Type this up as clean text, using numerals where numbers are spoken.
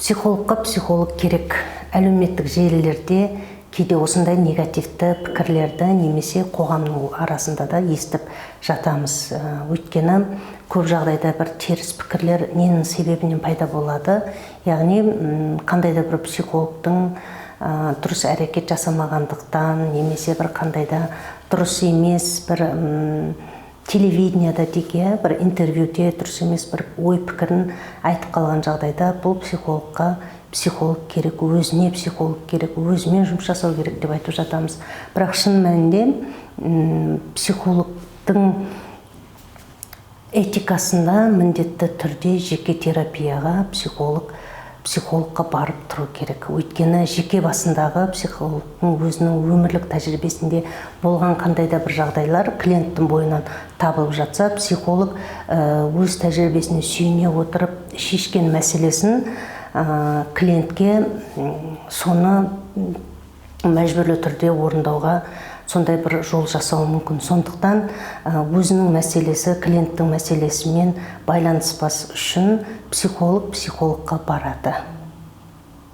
Психологқа психолог керек. Әлеуметтік желілерде кейде осындай негативті пікірлерді немесе қоғамның арасында да естіп жатамыз. Өйткені көп жағдайда бір теріс пікірлер ненің себебінен пайда болады. Яғни қандай да бір психологтың дұрыс әрекет жасамағандықтан немесе бір қандайда дұрыс емес бір телевидениеда деге бір интервьюде дұрыс емес бір ой пікірін айтып қалған жағдайда бұл психологқа психолог керек, өзіне психолог керек, өзімен жұмыс жасау керек деп айтып жатамыз. Бірақ шын мәнінде психологтың этикасында міндетті түрде жеке терапияға психологқа барып тұру керек. Өйткені жеке басындағы психологтың өзінің өмірлік тәжірибесінде болған қандай да бір жағдайлар клиенттің бойынан табылып жатса, психолог өз тәжірибесіне сүйене отырып шешкен мәселесін клиентке соны мәжбүрлі түрде орындауға сондай бір жол жасауы мүмкін. Сондықтан өзінің мәселесі клиенттің мәселесімен байланыспас үшін психологқа барады.